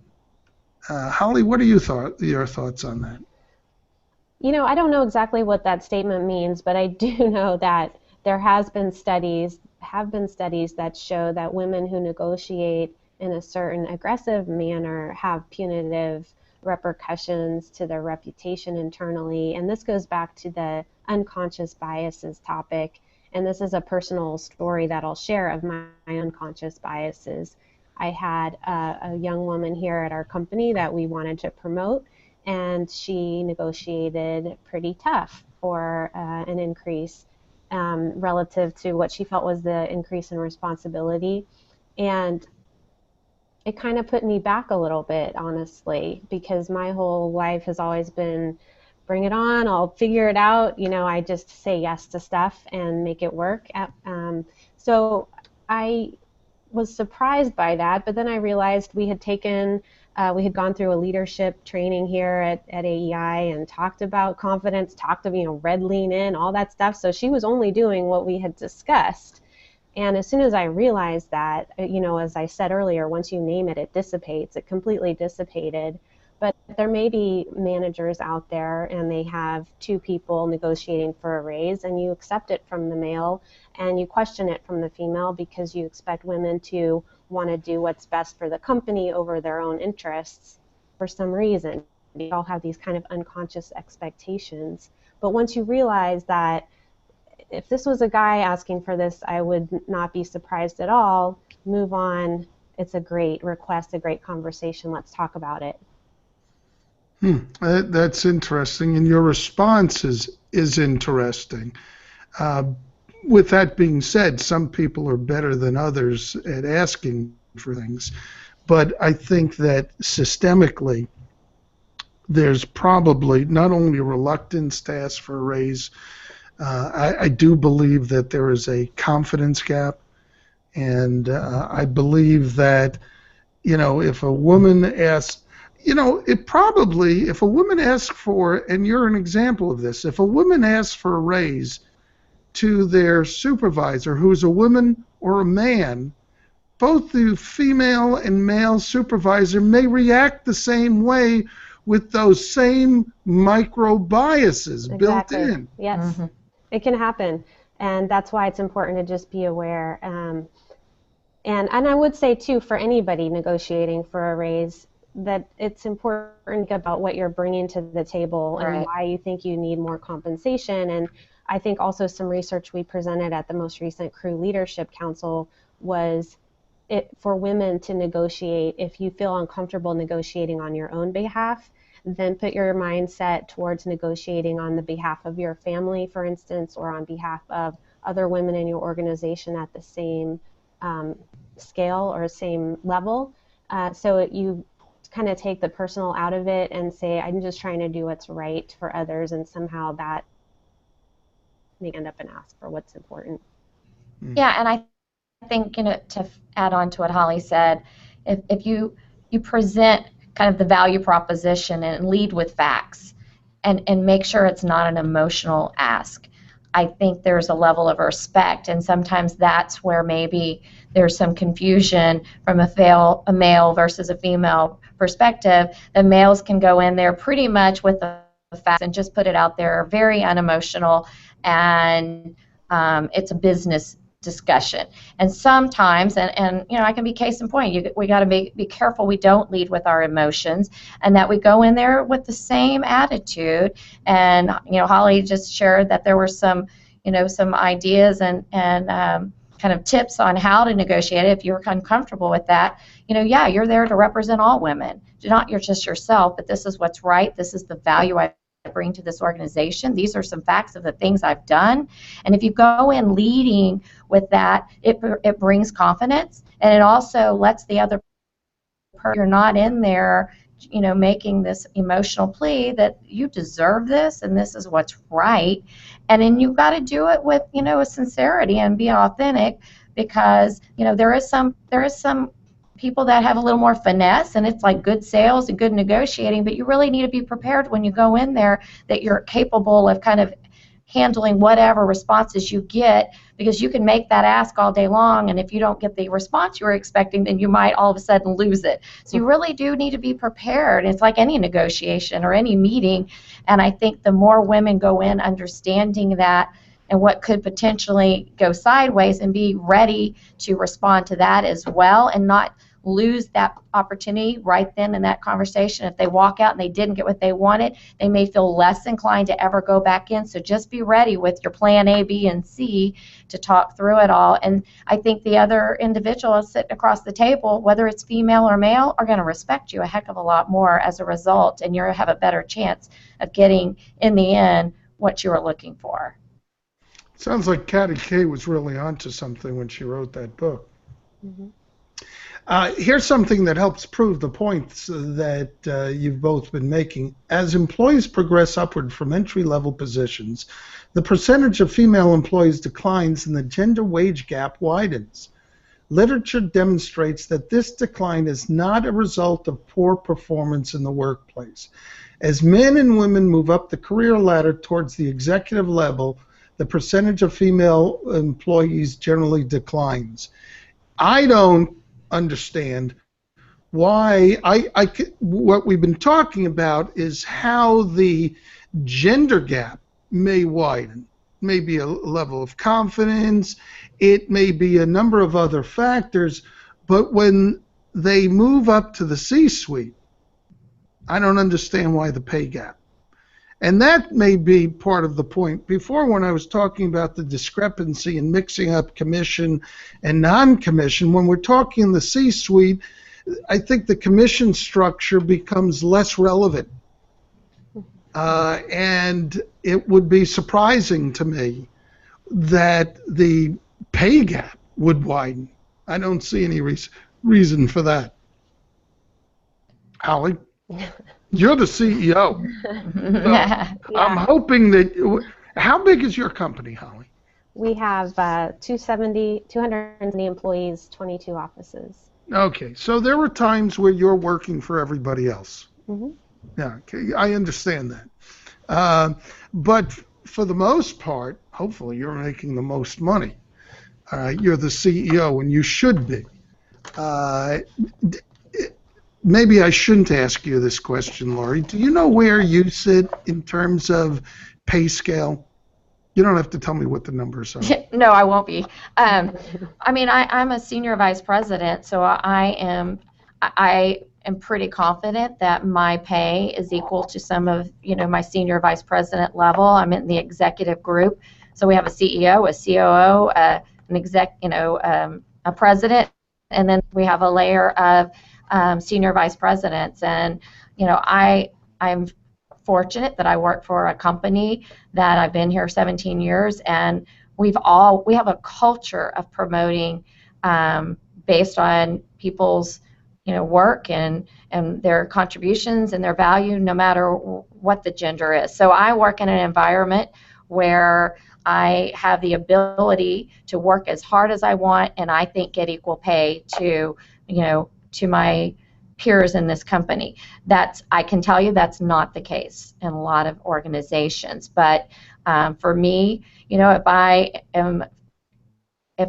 Holly, what are your thoughts on that? I don't know exactly what that statement means, but I do know that there have been studies that show that women who negotiate in a certain aggressive manner have punitive repercussions to their reputation internally. And this goes back to the unconscious biases topic. And this is a personal story that I'll share of my unconscious biases. I had a young woman here at our company that we wanted to promote, and she negotiated pretty tough for an increase relative to what she felt was the increase in responsibility. And it kind of put me back a little bit, honestly, because my whole life has always been, bring it on, I'll figure it out. I just say yes to stuff and make it work. So I was surprised by that, but then I realized we had gone through a leadership training here at AEI and talked about confidence, talked about, red lean in, all that stuff. So she was only doing what we had discussed. And as soon as I realized that, as I said earlier, once you name it, it dissipates. It completely dissipated. But there may be managers out there and they have two people negotiating for a raise, and you accept it from the male and you question it from the female because you expect women to want to do what's best for the company over their own interests for some reason. We all have these kind of unconscious expectations. But once you realize that if this was a guy asking for this, I would not be surprised at all. Move on. It's a great request, a great conversation. Let's talk about it. That's interesting, and your response is interesting. With that being said, some people are better than others at asking for things, but I think that systemically there's probably not only reluctance to ask for a raise, I do believe that there is a confidence gap, and I believe that, if a woman asks, if a woman asks for, and you're an example of this, if a woman asks for a raise to their supervisor, who's a woman or a man, both the female and male supervisor may react the same way with those same micro biases built in. Yes. Mm-hmm. It can happen, and that's why it's important to just be aware. And I would say, too, for anybody negotiating for a raise, that it's important about what you're bringing to the table and why you think you need more compensation. And I think also some research we presented at the most recent Crew Leadership Council was for women to negotiate. If you feel uncomfortable negotiating on your own behalf, then put your mindset towards negotiating on the behalf of your family, for instance, or on behalf of other women in your organization at the same scale or same level. So you kind of take the personal out of it and say, I'm just trying to do what's right for others, and somehow that may end up and ask for what's important. Yeah, and I think, to add on to what Holly said, if you present kind of the value proposition and lead with facts and make sure it's not an emotional ask, I think there's a level of respect, and sometimes that's where maybe there's some confusion from a male versus a female perspective. The males can go in there pretty much with the facts and just put it out there, very unemotional, and it's a business discussion. And sometimes, and I can be case in point, we got to be careful we don't lead with our emotions, and that we go in there with the same attitude. And Holly just shared that there were some ideas and kind of tips on how to negotiate it if you're uncomfortable with that. Yeah, you're there to represent all women, not just yourself, but this is what's right. This is the value I bring to this organization. These are some facts of the things I've done. And if you go in leading with that, it brings confidence, and it also lets the other person, you're not in there making this emotional plea that you deserve this and this is what's right. And then you've got to do it with with sincerity and be authentic, because there is some people that have a little more finesse, and it's like good sales and good negotiating, but you really need to be prepared when you go in there that you're capable of kind of handling whatever responses you get, because you can make that ask all day long, and if you don't get the response you were expecting, then you might all of a sudden lose it. So you really do need to be prepared. It's like any negotiation or any meeting, and I think the more women go in understanding that and what could potentially go sideways, and be ready to respond to that as well, and not lose that opportunity right then in that conversation. If they walk out and they didn't get what they wanted, they may feel less inclined to ever go back in. So just be ready with your plan A, B, and C to talk through it all. And I think the other individuals sitting across the table, whether it's female or male, are going to respect you a heck of a lot more as a result, and you'll have a better chance of getting, in the end, what you were looking for. Sounds like Katty Kay was really onto something when she wrote that book. Mm-hmm. Here's something that helps prove the points that you've both been making. As employees progress upward from entry-level positions, the percentage of female employees declines and the gender wage gap widens. Literature demonstrates that this decline is not a result of poor performance in the workplace. As men and women move up the career ladder towards the executive level, the percentage of female employees generally declines. I don't understand why. What we've been talking about is how the gender gap may widen. Maybe a level of confidence, it may be a number of other factors, but when they move up to the C-suite, I don't understand why the pay gap. And that may be part of the point. Before, when I was talking about the discrepancy in mixing up commission and non-commission, when we're talking in the C-suite, I think the commission structure becomes less relevant. And it would be surprising to me that the pay gap would widen. I don't see any reason for that. Holly? You're the CEO. So Yeah. I'm hoping that. How big is your company, Holly? We have 270 employees, 22 offices. Okay, so there were times where you're working for everybody else. Mm-hmm. Yeah, okay, I understand that. But for the most part, hopefully you're making the most money. You're the CEO, and you should be. Maybe I shouldn't ask you this question, Lori. Do you know where you sit in terms of pay scale? You don't have to tell me what the numbers are. No, I won't be. I mean, I'm a senior vice president, so I am pretty confident that my pay is equal to some of my senior vice president level. I'm in the executive group, so we have a CEO, a COO, an exec, a president, and then we have a layer of senior vice presidents. And I'm fortunate that I work for a company that I've been here 17 years, and we have a culture of promoting based on people's work and their contributions and their value, no matter what the gender is. So I work in an environment where I have the ability to work as hard as I want, and I think get equal pay to, to my peers in this company. I can tell you that's not the case in a lot of organizations. But for me, if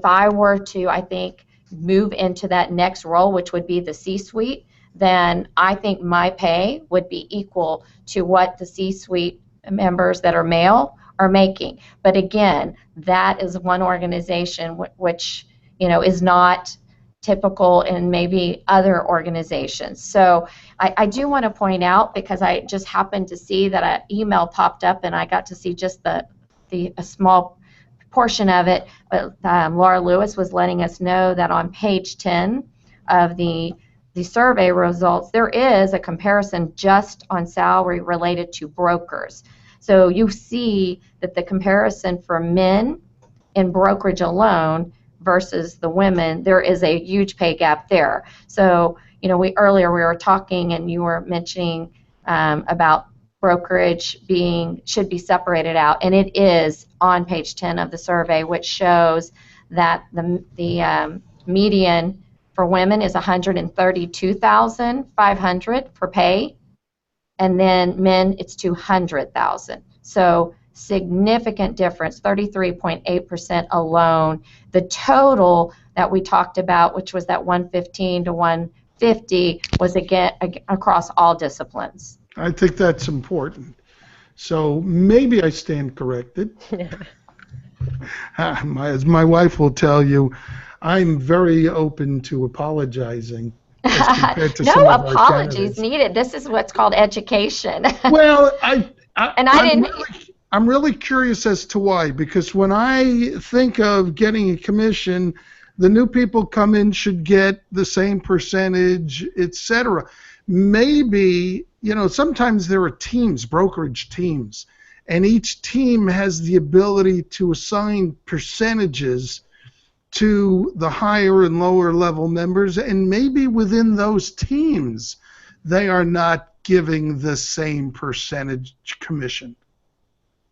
I were to, I think, move into that next role, which would be the C-suite, then I think my pay would be equal to what the C-suite members that are male are making. But again, that is one organization which is not typical in maybe other organizations. So I do want to point out, because I just happened to see that an email popped up and I got to see just a small portion of it, but Laura Lewis was letting us know that on page 10 of the survey results, there is a comparison just on salary related to brokers. So you see that the comparison for men in brokerage alone versus the women, there is a huge pay gap there. So, earlier we were talking and you were mentioning about brokerage should be separated out, and it is on page 10 of the survey, which shows that the median for women is $132,500 for pay, and then men it's $200,000. So significant difference, 33.8% alone. The total that we talked about, which was that 115 to 150, was again across all disciplines. I think that's important. So maybe I stand corrected. As my wife will tell you, I'm very open to apologizing as compared to some No of our apologies candidates. needed. This is what's called education. Well, I'm really curious as to why, because when I think of getting a commission, the new people come in should get the same percentage, etc. Maybe, sometimes there are teams, brokerage teams, and each team has the ability to assign percentages to the higher and lower level members, and maybe within those teams they are not giving the same percentage commission,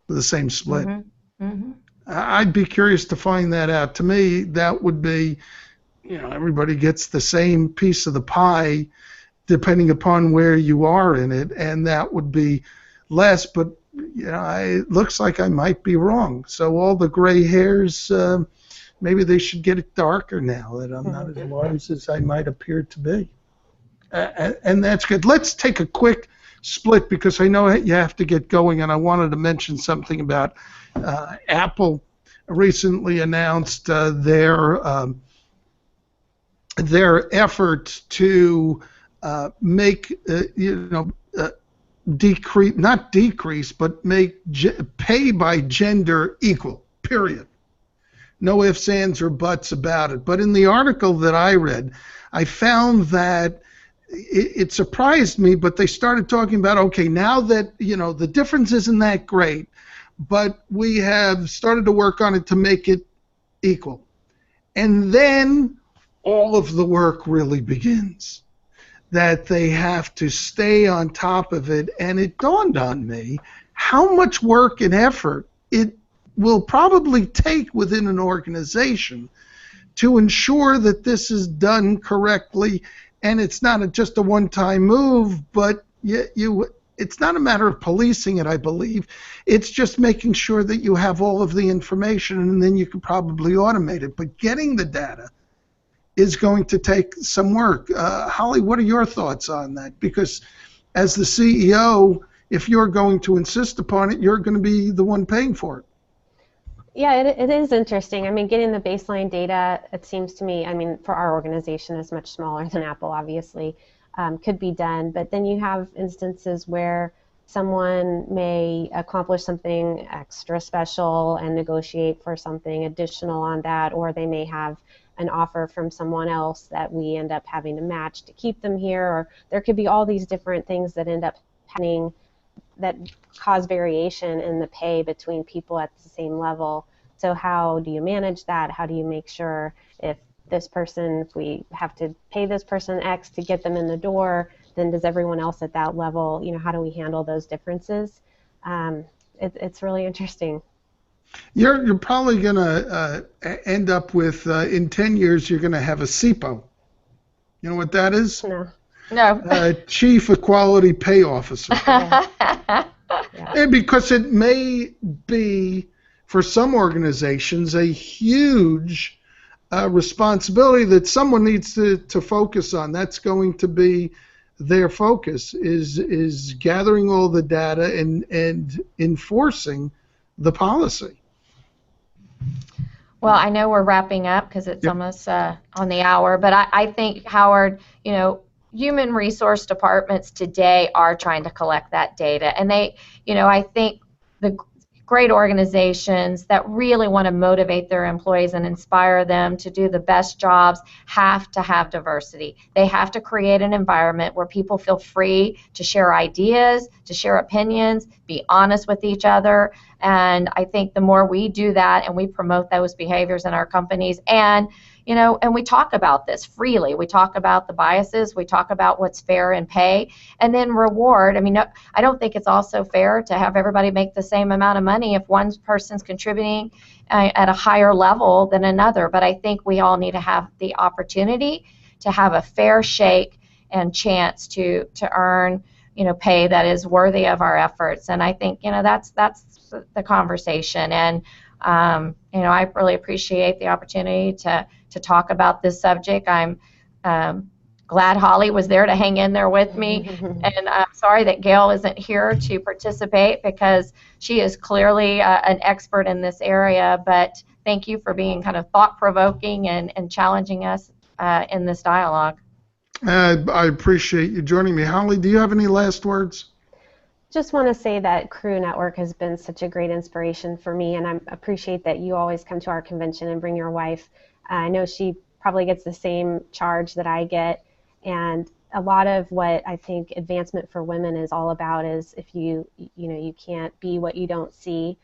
the same split. Mm-hmm. Mm-hmm. I'd be curious to find that out. To me, that would be, everybody gets the same piece of the pie depending upon where you are in it, and that would be less, but it looks like I might be wrong. So all the gray hairs, maybe they should get it darker now that I'm not as wise as I might appear to be. And that's good. Let's take a quick split because I know you have to get going, and I wanted to mention something about Apple recently announced their effort to make not decrease, but make pay by gender equal, period. No ifs, ands, or buts about it. But in the article that I read, I found that it surprised me, but they started talking about, okay, now that, the difference isn't that great, but we have started to work on it to make it equal. And then all of the work really begins, that they have to stay on top of it. And it dawned on me how much work and effort it will probably take within an organization to ensure that this is done correctly. And it's not just a one-time move, but it's not a matter of policing it, I believe. It's just making sure that you have all of the information, and then you can probably automate it. But getting the data is going to take some work. Holly, what are your thoughts on that? Because as the CEO, if you're going to insist upon it, you're going to be the one paying for it. Yeah, it is interesting. I mean, getting the baseline data, it seems to me, for our organization is much smaller than Apple, obviously, could be done. But then you have instances where someone may accomplish something extra special and negotiate for something additional on that, or they may have an offer from someone else that we end up having to match to keep them here, or there could be all these different things that end up happening that cause variation in the pay between people at the same level. So how do you manage that? How do you make sure if we have to pay this person X to get them in the door, then does everyone else at that level, how do we handle those differences? It's really interesting. You're probably going to end up with, in 10 years, you're going to have a CEPO. You know what that is? No. No. Chief Equality Pay Officer. Yeah. And because it may be, for some organizations, a huge responsibility that someone needs to focus on. That's going to be their focus, is gathering all the data and enforcing the policy. Well, I know we're wrapping up because it's almost on the hour, but I think, Howard, human resource departments today are trying to collect that data. And they, I think the great organizations that really want to motivate their employees and inspire them to do the best jobs have to have diversity. They have to create an environment where people feel free to share ideas, to share opinions, be honest with each other. And I think the more we do that and we promote those behaviors in our companies, and and we talk about this freely. We talk about the biases. We talk about what's fair in pay, and then reward. I mean, I don't think it's also fair to have everybody make the same amount of money if one person's contributing at a higher level than another. But I think we all need to have the opportunity to have a fair shake and chance to earn pay that is worthy of our efforts. And I think that's the conversation. And I really appreciate the opportunity to talk about this subject. I'm glad Holly was there to hang in there with me, and I'm sorry that Gail isn't here to participate because she is clearly an expert in this area, but thank you for being kind of thought-provoking and challenging us in this dialogue. I appreciate you joining me. Holly, do you have any last words? Just want to say that Crew Network has been such a great inspiration for me, and I appreciate that you always come to our convention and bring your wife. I know she probably gets the same charge that I get, and a lot of what I think advancement for women is all about is if you can't be what you don't see,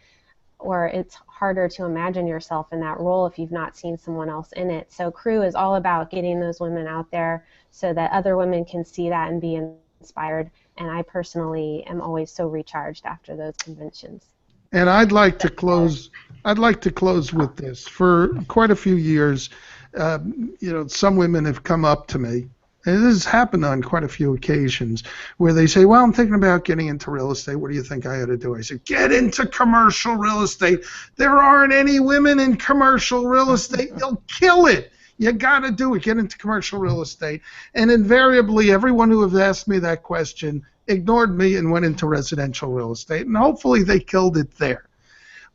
or it's harder to imagine yourself in that role if you've not seen someone else in it. So Crew is all about getting those women out there so that other women can see that and be inspired. And I personally am always so recharged after those conventions. And I'd like to close with this. For quite a few years, some women have come up to me, and this has happened on quite a few occasions, where they say, well, I'm thinking about getting into real estate. What do you think I ought to do? I said, get into commercial real estate. There aren't any women in commercial real estate. You'll kill it. You got to do it. Get into commercial real estate. And invariably, everyone who has asked me that question ignored me and went into residential real estate. And hopefully they killed it there.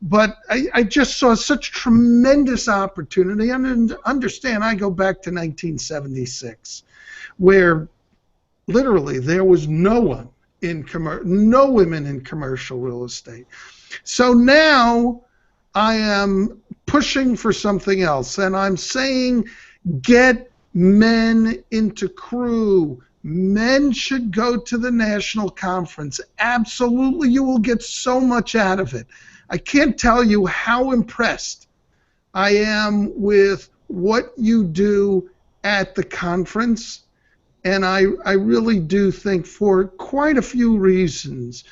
But I just saw such tremendous opportunity. And understand, I go back to 1976, where literally there was no women in commercial real estate. So now I am pushing for something else, and I'm saying get men into Crew. Men should go to the national conference. Absolutely, you will get so much out of it. I can't tell you how impressed I am with what you do at the conference, and I really do think for quite a few reasons,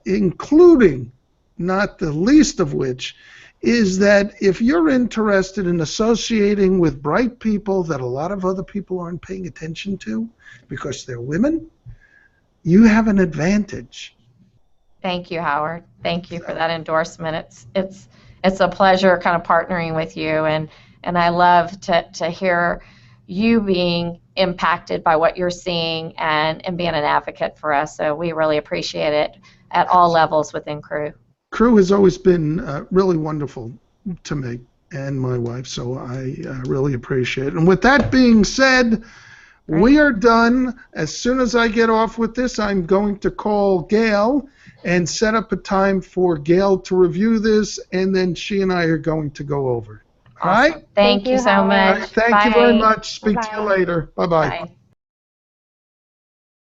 including, not the least of which, is that if you're interested in associating with bright people that a lot of other people aren't paying attention to because they're women, you have an advantage. Thank you, Howard. Thank you for that endorsement. It's a pleasure kind of partnering with you, and I love to hear you being impacted by what you're seeing and being an advocate for us. So we really appreciate it at all levels within Crew. Crew has always been really wonderful to me and my wife, so I really appreciate it. And with that being said, we are done. As soon as I get off with this, I'm going to call Gail and set up a time for Gail to review this, and then she and I are going to go over. All right? Thank you so much. Thank you very much. Speak to you later. Bye-bye. Bye.